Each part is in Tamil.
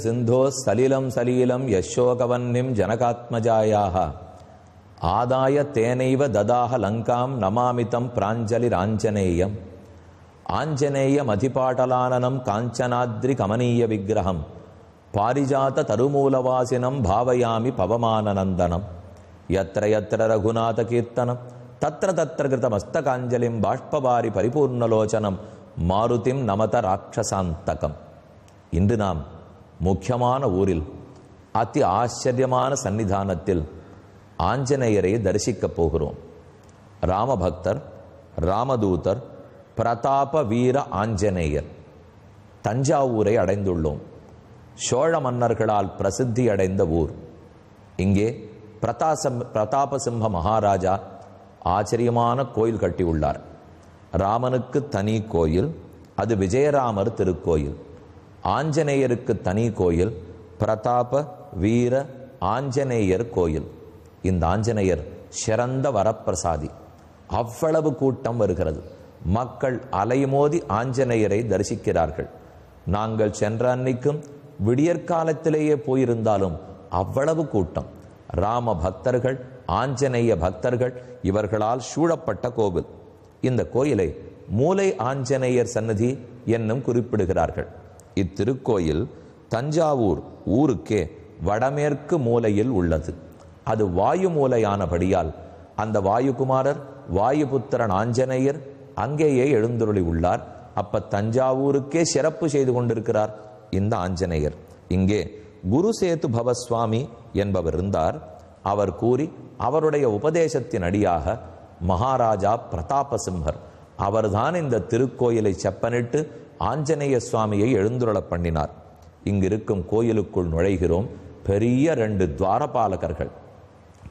சிந்தோ சலிலம் சலீலம் யசோகவன்னிம் ஜனகாத்மஜாயாக ஆதாய தேனைவ ததாக லங்காம் நமாமிதம் பிராஞ்சலிராஞ்சனேயம் ஆஞ்சநேயம் அதிபாடலானனம் காஞ்சனாத்ரி கமனீய விக்கிரகம் பாரிஜாத தருமூலவாசினம் பாவயாமி பவமானநந்தனம் யத்ர யத்ர ரகுநாத கீர்த்தனம் தத்ர தத்ர கிருத மஸ்தகாஞ்சலிம் பாஷ்பவாரி பரிபூர்ணலோச்சனம் மாருதிம் நமத ராட்சசாந்தகம். இன்று நாம் முக்கியமான ஊரில் அதி ஆச்சரியமான சன்னிதானத்தில் ஆஞ்சநேயரை தரிசிக்கப் போகிறோம். ராமபக்தர், ராமதூதர், பிரதாப வீர ஆஞ்சநேயர் தஞ்சாவூரை அடைந்துள்ளோம். சோழ மன்னர்களால் பிரசித்தி அடைந்த ஊர். இங்கே பிரதாபசிம்ம மகாராஜா ஆச்சரியமான கோயில் கட்டியுள்ளார். ராமனுக்கு தனி கோயில், அது விஜயராமர் திருக்கோயில். ஆஞ்சநேயருக்கு தனி கோயில், பிரதாப வீர ஆஞ்சநேயர் கோயில். இந்த ஆஞ்சநேயர் சிறந்த வரப்பிரசாதி. அவ்வளவு கூட்டம் வருகிறது. மக்கள் அலைமோதி ஆஞ்சநேயரை தரிசிக்கிறார்கள். நாங்கள் சென்ற அன்னைக்கும் விடியற்காலத்திலேயே போயிருந்தாலும் அவ்வளவு கூட்டம். ராம பக்தர்கள், ஆஞ்சநேய பக்தர்கள் இவர்களால் சூழப்பட்ட கோவில். இந்த கோயிலை மூலை ஆஞ்சநேயர் சன்னதி என்னும் குறிப்பிடுகிறார்கள். இத்திருக்கோயில் தஞ்சாவூர் ஊருக்கே வடமேற்கு மூலையில் உள்ளது. அது வாயு மூலையானபடியால் அந்த வாயுகுமாரர், வாயுபுத்திரன் ஆஞ்சநேயர் அங்கேயே எழுந்துருளி உள்ளார். அப்ப தஞ்சாவூருக்கே சிறப்பு செய்து கொண்டிருக்கிறார் இந்த ஆஞ்சநேயர். இங்கே குருசேது பவஸ்வாமி என்பவர் இருந்தார். அவர் கூறி அவருடைய உபதேசத்தின் அடியாக மகாராஜா பிரதாபசிம்மர் அவர்தான் இந்த திருக்கோயிலை செப்பனிட்டு ஆஞ்சநேய சுவாமியை எழுந்துருள பண்ணினார். இங்கிருக்கும் கோயிலுக்குள் நுழைகிறோம். பெரிய 2 துவாரபாலகர்கள்.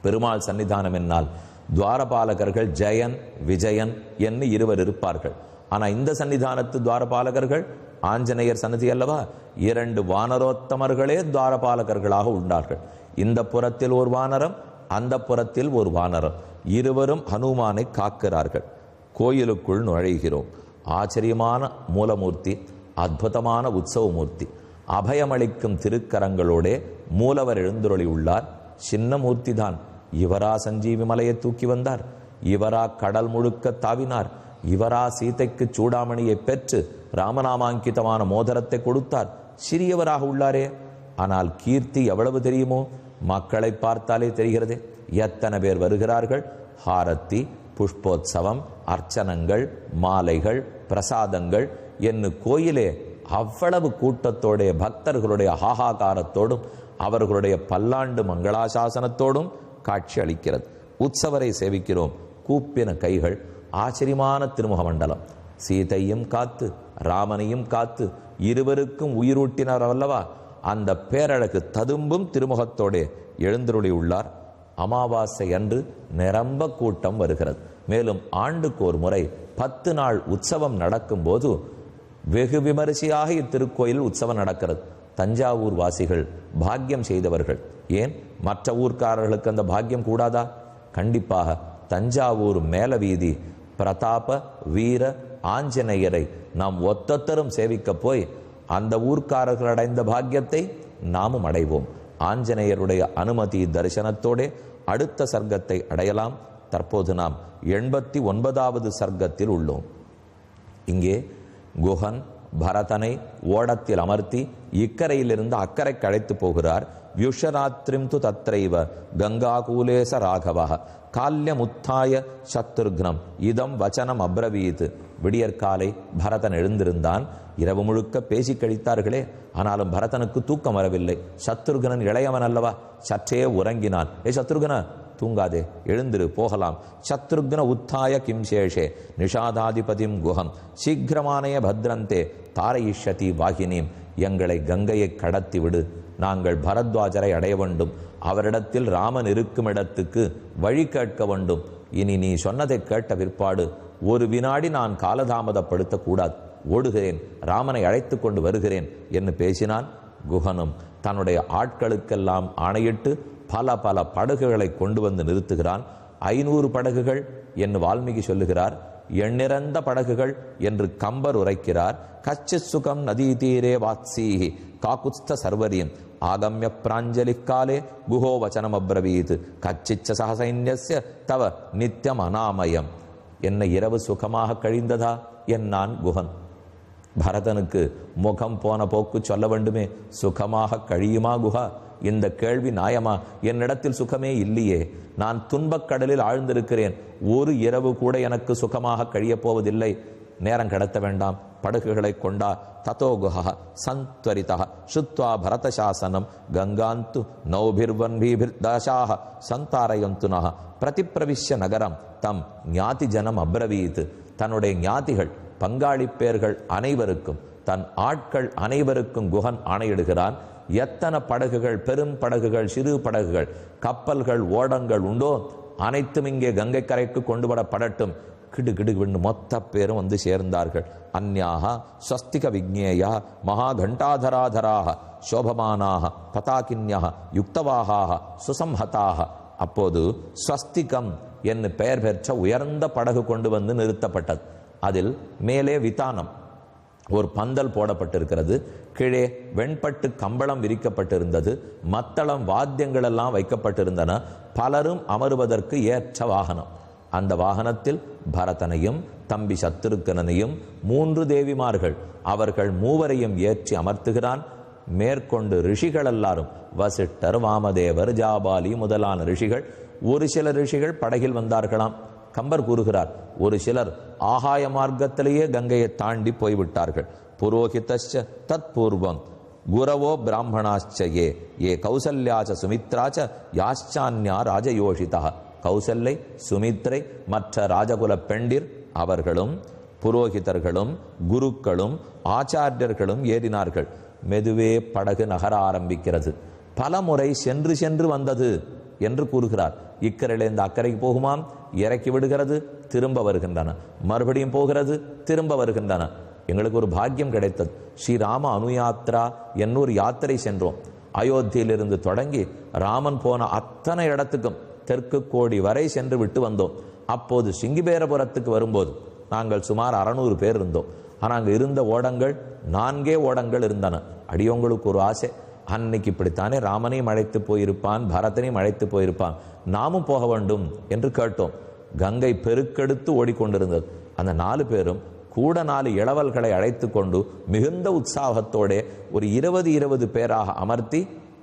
பெருமாள் சன்னிதானம் என்னால் துவாரபாலகர்கள் ஜெயன், விஜயன் என்று 2 இருப்பார்கள். ஆனால் இந்த சன்னிதானத்து துவாரபாலகர்கள் ஆஞ்சநேயர் சன்னதி அல்லவா, 2 வானரோத்தமர்களே துவாரபாலகர்களாக உள்ளார்கள். இந்த புறத்தில் ஒரு வானரம், அந்த புறத்தில் ஒரு வானரம், இருவரும் ஹனுமானை காக்கிறார்கள். கோயிலுக்குள் நுழைகிறோம். ஆச்சரியமான மூலமூர்த்தி, அற்புதமான உற்சவமூர்த்தி, அபயமளிக்கும் திருக்கரங்களோட மூலவர் எழுந்துருளி உள்ளார். சின்ன மூர்த்தி தான். இவரா சஞ்சீவி மலையை தூக்கி வந்தார்? இவரா கடல் முழுக்க தாவினார்? இவரா சீதைக்கு சூடாமணியை பெற்று ராமநாமாங்கிதமான மோதிரத்தை கொடுத்தார்? சிறியவராக உள்ளாரே, ஆனால் கீர்த்தி எவ்வளவு தெரியுமோ? மக்களை பார்த்தாலே தெரிகிறதே. எத்தனை பேர் வருகிறார்கள்! ஹாரத்தி, புஷ்போத்சவம், அர்ச்சனங்கள், மாலைகள், பிரசாதங்கள் என்று கோயிலே அவ்வளவு கூட்டத்தோடைய பக்தர்களுடைய ஹாகாகாரத்தோடும் அவர்களுடைய பல்லாண்டு மங்களாசாசனத்தோடும் காட்சி அளிக்கிறது. உற்சவரை சேவிக்கிறோம். கூப்பின கைகள், ஆச்சரியமான திருமுக மண்டலம். சீதையும் காத்து ராமனையும் காத்து இருவருக்கும் உயிரூட்டினார் அல்லவா, அந்த பேரழகு ததும்பும் திருமுகத்தோட எழுந்தருளி உள்ளார். அமாவாசை அன்று நிரம்ப கூட்டம் வருகிறது. மேலும் ஆண்டுக்கு ஒரு முறை 10 நாள் உற்சவம் நடக்கும் போது வெகு விமரிசையாக இத்திருக்கோயில் உற்சவம் நடக்கிறது. தஞ்சாவூர் வாசிகள் பாக்கியம் செய்தவர்கள். ஏன் மற்ற ஊர்க்காரர்களுக்கு அந்த பாக்கியம் கூடாதா? கண்டிப்பாக. தஞ்சாவூர் மேல வீதி பிரதாப வீர ஆஞ்சநேயரை நாம் ஒத்தத்தரும் சேவிக்க போய் அந்த ஊர்க்காரர்கள் அடைந்த பாக்கியத்தை நாமும் அடைவோம். ஆஞ்சநேயருடைய அனுமதி தரிசனத்தோட அடுத்த சர்க்கத்தை அடையலாம். தற்போது நாம் 89வது சர்க்கத்தில் உள்ளோம். இங்கே குஹன் பரதனை ஓடத்தில் அமர்த்தி இக்கரையிலிருந்து அக்கறைக்கு அழைத்து போகிறார். வியுஷராத்ரிம் து தத்ரைவ கங்காகூலேச ராகவ கால்யமுத்தாய சத்ருக்னம் இதம் வச்சனம் அப்ரவீத். விடியற்காலை பரதன் எழுந்திருந்தான். இரவு முழுக்க பேசி கழித்தார்களே, ஆனாலும் பரதனுக்கு தூக்கம் வரவில்லை. சத்ருகனன் இளையவன் அல்லவா, சற்றே உறங்கினான். சத்ருகன தூங்காதே, எழுந்திரு, போகலாம். சத்ருக்ன உத்தாய கிம் சேஷே நிஷாதாதிபதிம் குஹம் சீக்கிரமானய பத்ரந்தே தாரயிஷதி வாகினீம். எங்களை கங்கையை கடத்தி விடு, நாங்கள் பரத்வாஜரை அடைய வேண்டும். அவரிடத்தில் ராமன் இருக்கும் இடத்துக்கு வழி கேட்க வேண்டும். இனி நீ சொன்னதை கேட்ட பிற்பாடு ஒரு வினாடி நான் காலதாமதப்படுத்தக்கூடாது. ஓடுகிறேன், ராமனை அழைத்து கொண்டு வருகிறேன் என்று பேசினான். குஹனும் தன்னுடைய ஆட்களுக்கெல்லாம் ஆணையிட்டு பல பல படகுகளை கொண்டு வந்து நிறுத்துகிறான். 500 படகுகள் என்று வால்மீகி சொல்லுகிறார். எண்ணிறந்த படகுகள் என்று கம்பர் உரைக்கிறார். கச்சித் சுகம் நதி தீரே வாத்சீஹி காகுஸ்த சர்வரியம் ஆகம்ய பிராஞ்சலி காலே குஹோ வச்சனம் அப்ரவீத் கச்சிச்ச சகசைன்யஸ்ய தவ நித்தியம் அனாமயம். என்னை இரவு சுகமாக கழிந்ததா என்னான் குஹன். பரதனுக்கு முகம் போன போக்கு சொல்ல வேண்டுமே, சுகமாக கழியுமா குஹா? இந்த கேள்வி நியாயமா? என்னிடத்தில் சுகமே இல்லையே, நான் துன்பக் கடலில் ஆழ்ந்திருக்கிறேன், ஒரு இரவு கூட எனக்கு சுகமாக கழியப் போவதில்லை. நேரம் கடத்த வேண்டாம், படகுகளை கொண்டா. ததோ குஹ சந்த்வரிதா ஸ்ருத்வா பரத சாசனம் கங்காந்து நௌபிர்வன்பிர்தாசாஹ சந்தாரயந்துனஹ பிரதிப்பிரவிஷ்ய நகரம் தம் ஞாதி ஜனம் அப்ரவீத். தன்னுடைய ஞாதிகள் பங்காளி பேர்கள் அனைவருக்கும், தன் ஆட்கள் அனைவருக்கும் குஹன் ஆணையிடுகிறான். எத்தனை படகுகள், பெரும் படகுகள், சிறு படகுகள், கப்பல்கள், ஓடங்கள் உண்டோ அனைத்தும் இங்கே கங்கை கரைக்கு கொண்டு வரப்படட்டும். கிடு கிடு கிடு மொத்த பேரும் வந்து சேர்ந்தார்கள். அந்யாக ஸ்வஸ்திக விக்னேயா மகா கண்டாதராதராக சோபமானாக பதாகின்யாக யுக்தவாகாக சுசம்ஹதாக. அப்போது ஸ்வஸ்திகம் என்று பெயர் பெற்ற உயர்ந்த படகு கொண்டு வந்து நிறுத்தப்பட்டது. அதில் மேலே விதானம், ஒரு பந்தல் போடப்பட்டிருக்கிறது. கீழே வெண்பட்டு கம்பளம் விரிக்கப்பட்டிருந்தது. மத்தளம் வாத்தியங்கள் எல்லாம் வைக்கப்பட்டிருந்தன. பலரும் அமருவதற்கு ஏற்ற வாகனம். அந்த வாகனத்தில் பரதனையும் தம்பி சத்துருக்கனையும் 3 தேவிமார்கள், அவர்கள் மூவரையும் ஏற்றி அமர்த்துகிறான். மேற்கொண்டு ரிஷிகள் எல்லாரும், வசிஷ்டர், வாமதேவர், ஜாபாலி முதலான ரிஷிகள், ஒரு சில ரிஷிகள் படகில் வந்தார்களாம். கம்பர் கூறுகிறார், ஒரு சிலர் ஆகாய மார்க்கத்திலேயே கங்கையை தாண்டி போய்விட்டார்கள். புரோஹிதஸ்ச தத்பூர்வம் குரவோ பிராமணாச்ச ஏ கௌசல்யாச்ச சுமித்ராச்ச யாச்சான்யா ராஜயோஷிதா. கௌசல்யை, சுமித்ரை, மற்ற ராஜகுல பெண்டிர் அவர்களும் புரோகிதர்களும் குருக்களும் ஆச்சாரியர்களும் ஏறினார்கள். மெதுவே படகு நகர ஆரம்பிக்கிறது. பல முறை சென்று சென்று வந்தது என்று கூறுகிறார். இக்கரையிலிருந்து அக்கறைக்கு போகுமாம், இறக்கி விடுகிறது, திரும்ப வருகின்றன, மறுபடியும் போகிறது, திரும்ப வருகின்றன. எங்களுக்கு ஒரு பாக்கியம் கிடைத்தது. ஸ்ரீராம அனுயாத்ரா என்னொரு யாத்திரை சென்றோம். அயோத்தியிலிருந்து தொடங்கி ராமன் போன அத்தனை இடத்துக்கும் தெற்கு கோடி வரை சென்று விட்டு வந்தோம். அப்போது சிங்கிபேரபுரத்துக்கு வரும்போது நாங்கள் சுமார் 600 பேர் இருந்தோம். ஆனால் அங்கே இருந்த ஓடங்கள் 4 ஓடங்கள் இருந்தன. அடியவங்களுக்கு ஒரு ஆசை, அன்னைக்கு இப்படித்தானே ராமனையும் அழைத்து போயிருப்பான், பரதனையும் அழைத்து போயிருப்பான், நாமும் போக வேண்டும் என்று கேட்டோம். கங்கை பெருக்கெடுத்து ஓடிக்கொண்டிருந்தது. அந்த 4 பேரும் கூட 4 இளவல்களை அழைத்து கொண்டு மிகுந்த உற்சாகத்தோட ஒரு 20 பேராக அமர்த்தி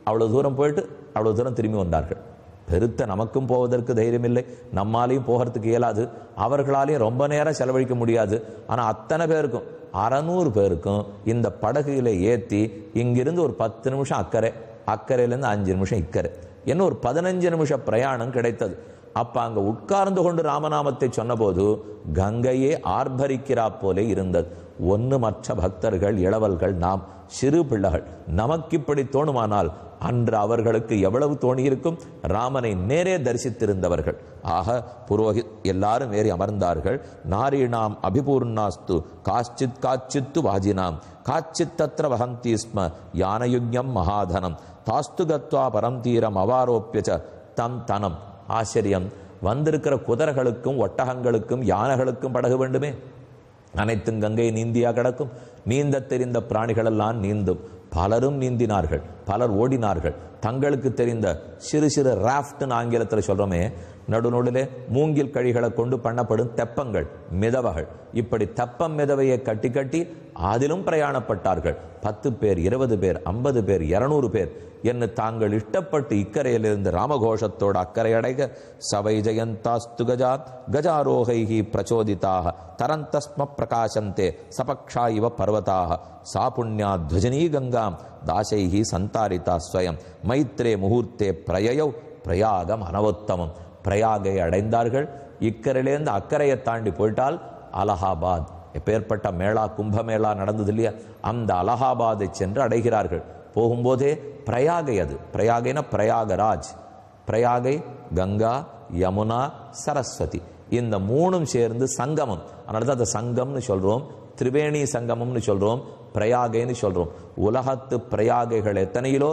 அவ்வளவு தூரம் போயிட்டு அவ்வளவு தூரம் திரும்பி வந்தார்கள். பெருத்த நமக்கும் போவதற்கு தைரியம் இல்லை, நம்மாலையும் போகிறதுக்கு இயலாது, அவர்களாலையும் ரொம்ப நேரம் செலவழிக்க முடியாது. ஆனால் அத்தனை பேருக்கும் 600 பேருக்கும் இந்த படகுகளை ஏற்றி இங்கிருந்து ஒரு 10 நிமிஷம் அக்கறை, அக்கறையிலேருந்து 5 நிமிஷம் இக்கரை, என்ன ஒரு 15 நிமிஷம் பிரயாணம் கிடைத்தது. அப்ப அங்க உட்கார்ந்து கொண்டு ராமநாமத்தை சொன்னபோது கங்கையே ஆர்ப்பரிக்கிறா போலே இருந்தது. ஒன்று மற்ற பக்தர்கள், இளவல்கள், நாம் சிறு பிள்ளைகள், நமக்கு இப்படி தோணுமானால் அன்று அவர்களுக்கு எவ்வளவு தோணியிருக்கும்? ராமனை நேரே தரிசித்திருந்தவர்கள். ஆக புரோஹித் எல்லாரும் ஏறி அமர்ந்தார்கள். நாரீணாம் அபிபூர்ணாஸ்து காச்சித் காச்சித்து வாஜினாம் காச்சித் தத்ர வஹந்தி ஸ்ம யானயுக்ஞம் மகாதனம் தாஸ்து கத்வா பரம் தீரம் அவாரோப்பியச்ச தம் தனம். ஆச்சரியம்! வந்திருக்கிற குதிரைகளுக்கும் ஒட்டகங்களுக்கும் யானைகளுக்கும் படகு வேண்டுமே. அனைத்தும் கங்கை நீந்தியா கிடக்கும். நீந்த தெரிந்த பிராணிகளெல்லாம் நீந்தும். பலரும் நீந்தினார்கள், பலர் ஓடினார்கள். தங்களுக்கு தெரிந்த சிறு சிறு ராஃப்ட்னு ஆங்கிலத்தில் சொல்றோமே, நடுநடுலே மூங்கில் கழிகளை கொண்டு பண்ணப்படும் தெப்பங்கள், மிதவைகள், இப்படி தெப்பம் மிதவையை கட்டி கட்டி அதிலும் பிரயாணப்பட்டார்கள். 10 பேர், 20 பேர், 50 பேர், 200 பேர் என்று தாங்கள் இஷ்டப்பட்டு இக்கரையிலிருந்து ராமகோஷத்தோடு அக்கறை அடைக சவை ஜெயந்தாஸ்து கஜா கஜாரோகைகி பிரச்சோதிதாக தரந்தஸ்ம பிரகாசந்தே சபக்ஷா இவ பர்வதாக சாபுண்யா துவஜனீ கங்காம் தாசைகி சந்தாரிதா ஸ்வயம் மைத்ரே முகூர்த்தே பிரயயௌ பிரயாகம் அனவோத்தமம். பிரயாகை அடைந்தார்கள். இக்கரையிலேருந்து அக்கறையை தாண்டி போயிட்டால் அலகாபாத். எப்பேற்பட்ட மேளா, கும்பமேளா நடந்தது இல்லையா, அந்த அலகாபாதை சென்று அடைகிறார்கள். போகும்போதே பிரயாகை, அது பிரயாகைனா பிரயாகராஜ். பிரயாகை கங்கா, யமுனா, சரஸ்வதி, இந்த 3ம் சேர்ந்து சங்கமம். அதனால தான் சங்கம்னு சொல்றோம், திரிவேணி சங்கமம்னு சொல்றோம், பிரயாகைன்னு சொல்றோம். உலகத்து பிரயாகைகள் எத்தனையிலோ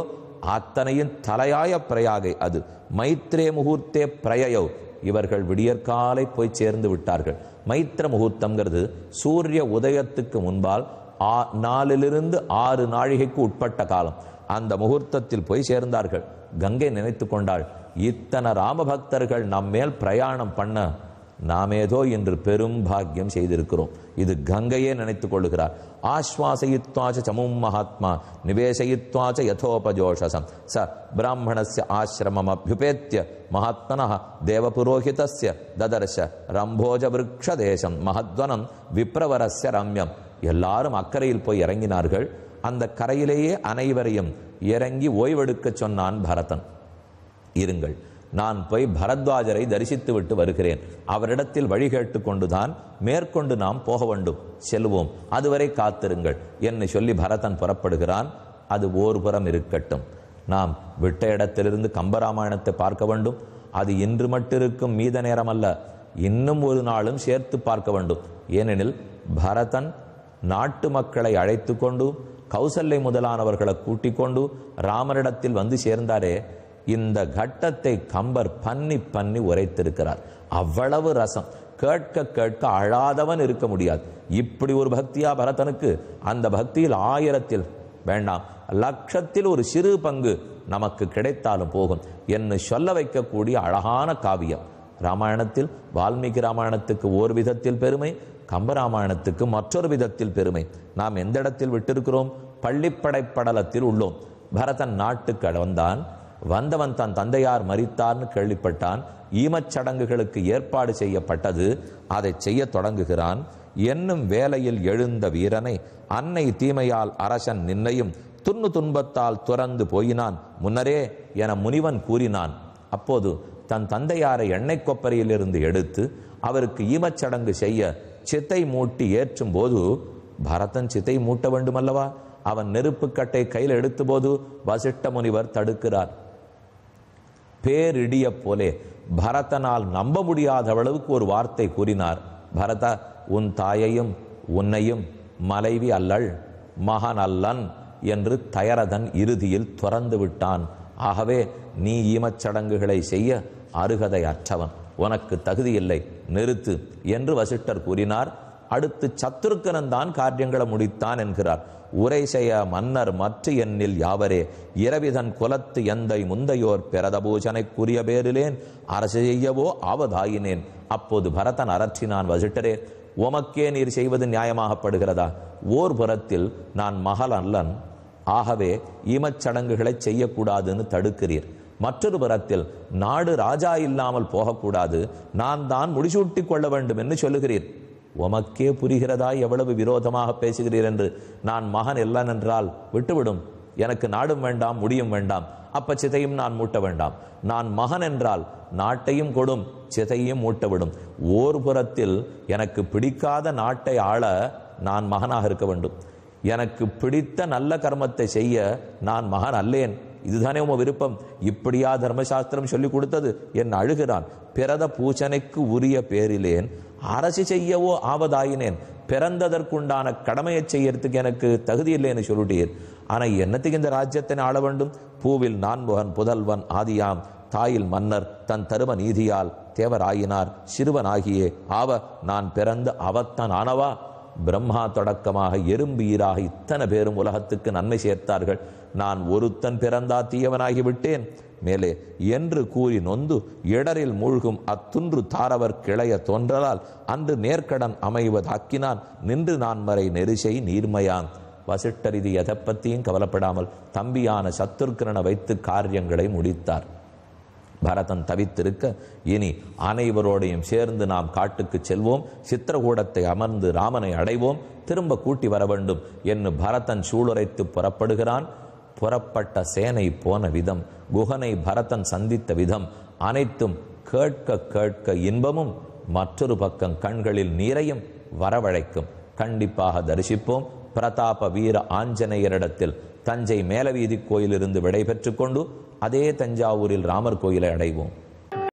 அத்தனையும் தலையாய பிரயாகை அது. மைத்ரே முகூர்த்தே பிரயயோ, இவர்கள் விடியற்காலை போய் சேர்ந்து விட்டார்கள். மைத்திர முகூர்த்தம்ங்கிறது சூரிய உதயத்துக்கு முன்பால் 4 to 6 நாழிகைக்கு உட்பட்ட காலம். அந்த முகூர்த்தத்தில் போய் சேர்ந்தார்கள். கங்கை நினைத்து கொண்டாள், இத்தனை ராமபக்தர்கள் நம்மேல் பிரயாணம் பண்ண நாமேதோ என்று பெரும் பாக்கியம் செய்திருக்கிறோம். இது கங்கையே நினைத்துக் கொள்ளுகிறார். ஆஸ்வாசயித்வாச்ச சமும் மகாத்மா நிவேசயித்வாச்ச யதோபஜோஷசம் ச பிராமணஸ்ய ஆசிரமம் அபியுபேத்ய மகாத்மனः தேவபுரோஹிதஸ்ய ததர்ஷ ரம்போஜ விருக்ஷ தேசம் மகத்வனம் விப்ரவரஸ்ய ரம்யம். எல்லாரும் அக்கறையில் போய் இறங்கினார்கள். அந்த கரையிலேயே அனைவரையும் இறங்கி ஓய்வெடுக்க சொன்னான் பரதன். இருங்கள், நான் போய் பரத்வாஜரை தரிசித்து விட்டு வருகிறேன். அவரிடத்தில் வழி கேட்டு கொண்டுதான் மேற்கொண்டு நாம் போக வேண்டும். செல்வோம், அதுவரை காத்திருங்கள் என்று சொல்லி பரதன் புறப்படுகிறான். அது ஓர் புறம் இருக்கட்டும். நாம் விட்ட இடத்திலிருந்து கம்பராமாயணத்தை பார்க்க வேண்டும். அது இன்று மட்டிருக்கும் மீத நேரம் அல்ல, இன்னும் ஒரு நாளும் சேர்த்து பார்க்க வேண்டும். ஏனெனில் பரதன் நாட்டு மக்களை அழைத்து கொண்டு கௌசல்யை முதலானவர்களை கூட்டிக் கொண்டு ராமரிடத்தில் வந்து சேர்ந்தாரே, இந்த கட்டத்தை கம்பர் பண்ணி உரைத்திருக்கிறார். அவ்வளவு ரசம். கேட்க கேட்க அழாதவன் இருக்க முடியாது. இப்படி ஒரு பக்தியா பரதனுக்கு? அந்த பக்தியில் 1000 வேண்டாம், 1,00,000 ஒரு சிறு பங்கு நமக்கு கிடைத்தாலும் போகும் என்று சொல்ல வைக்கக்கூடிய அழகான காவியம். ராமாயணத்தில் வால்மீகி ராமாயணத்துக்கு ஒரு விதத்தில் பெருமை, கம்பராமாயணத்துக்கு மற்றொரு விதத்தில் பெருமை. நாம் எந்த இடத்தில் விட்டிருக்கிறோம்? பள்ளிப்படை படலத்தில் உள்ளோம். பரதன் நாட்டுக்கு வந்தவன் தன் தந்தையார் மரித்தார்னு கேள்விப்பட்டான். ஈமச்சடங்குகளுக்கு ஏற்பாடு செய்யப்பட்டது. அதை செய்ய தொடங்குகிறான். என்னும் வேலையில் எழுந்த வீரனை அன்னை தீமையால் அரசன் நின்னையும் துன்பத்தால் துறந்து போயினான் முன்னரே என முனிவன் கூறினான். அப்போது தன் தந்தையாரை எண்ணெய் கொப்பரையிலிருந்து எடுத்து அவருக்கு ஈமச்சடங்கு செய்ய சித்தை மூட்டி ஏற்றும் போது, பரதன் சித்தை மூட்ட வேண்டுமல்லவா? அவன் நெருப்புக்கட்டை கையில் எடுத்த போது வசிஷ்ட முனிவர் தடுக்கிறார். பேரிடிய போலே பரதனால் நம்ப முடியாத அளவுக்கு ஒரு வார்த்தை கூறினார். பரத, உன் தாயையும் உன்னையும் மலைவி அல்லள், மகன் அல்லன் என்று தயரதன் இறுதியில் துறந்து விட்டான். ஆகவே நீ ஈமச்சடங்குகளை செய்ய அருகதை அற்றவன், உனக்கு தகுதி இல்லை, நிறுத்து என்று வசிஷ்டர் கூறினார். அடுத்து சத்துருக்கனன் தான் காரியங்களை முடித்தான் என்கிறார். உரை செய்ய மன்னர் மற்ற எண்ணில் யாவரே இரவிதன் குலத்து எந்தை முந்தையோர் பிறத பூஜனைக்குரிய பேரிலேன் அரசு செய்யவோ ஆவதாயினேன். அப்போது பரதன் அரற்றினான், வசிஷ்டரே, உமக்கே நீர் செய்வது நியாயமாகப்படுகிறதா? ஓர் புறத்தில் நான் மகள் அல்லன், ஆகவே ஈமச்சடங்குகளை செய்யக்கூடாதுன்னு தடுக்கிறீர். மற்றொரு புறத்தில் நாடு ராஜா இல்லாமல் போகக்கூடாது, நான் தான் முடிசூட்டி கொள்ள வேண்டும் என்று சொல்லுகிறீர். உமக்கே புரிகிறதா எவ்வளவு விரோதமாக பேசுகிறீர் என்று? நான் மகன் இல்லன் என்றால் விட்டுவிடும், எனக்கு நாடும் வேண்டாம், முடியும் வேண்டாம், அப்ப சிதையும் நான் மூட்ட வேண்டாம். நான் மகன் என்றால் நாட்டையும் கொடும், சிதையும் மூட்டவிடும். ஓர் புறத்தில் எனக்கு பிடிக்காத நாட்டை ஆள நான் மகனாக இருக்க வேண்டும், எனக்கு பிடித்த நல்ல கர்மத்தை செய்ய நான் மகன் அல்லேன். இதுதானே உம விருப்பம்? இப்படியா தர்மசாஸ்திரம் சொல்லிக் கொடுத்தது? என் அழுகிறான். பிறத பூஜனைக்கு உரிய பேரிலேன் அரசு செய்யவோ ஆவதாயினேன். பிறந்ததற்குண்டான கடமையை செய்யறதுக்கு எனக்கு தகுதி இல்லைன்னு சொல்லிட்டீர். ஆனா என்னத்துக்கு இந்த ராஜ்யத்தினை ஆள வேண்டும்? பூவில் நான்முகன் புதல்வன் ஆதியாம், தாயில் மன்னர் தன் தரும நீதியால் தேவராயினார் சிறுவனாகியே ஆவ நான் பிறந்து அவத்தான் ஆனவா? பிரம்மா தொடக்கமாக எறும்பு ஈராக இத்தனை பேரும் உலகத்துக்கு நன்மை சேர்த்தார்கள், நான் ஒருத்தன் பிறந்தா தீயவனாகி விட்டேன் மேலே என்று கூறி நொந்து இடரில் மூழ்கும் அத்துன்று தாரவர் கிளைய தோன்றலால் அன்று நேர்கடன் அமைவதாக்கினான் நின்று நான் மறை நெரிசை நீர்மையான். வசிஷ்டர் இது எதை பற்றியும் கவலைப்படாமல் தம்பியான சத்துருக்கரனை வைத்து காரியங்களை முடித்தார். பரதன் தவித்திருக்க, இனி அனைவரோடையும் சேர்ந்து நாம் காட்டுக்கு செல்வோம், சித்திரகூடத்தை அமர்ந்து ராமனை அடைவோம், திரும்ப கூட்டி வர வேண்டும் என்று பரதன் சூளுரைத்து புறப்படுகிறான். புறப்பட்ட சேனை போன விதம், குகனை பரதன் சந்தித்த விதம் அனைத்தும் கேட்க கேட்க இன்பமும் மற்றொரு பக்கம் கண்களில் நீரையும் வரவழைக்கும். கண்டிப்பாக தரிசிப்போம். பிரதாப வீர ஆஞ்சநேயரிடத்தில் தஞ்சை மேலவீதி கோயிலிருந்து விடை பெற்று கொண்டு அதே தஞ்சாவூரில் ராமர் கோயிலை அடைவோம்.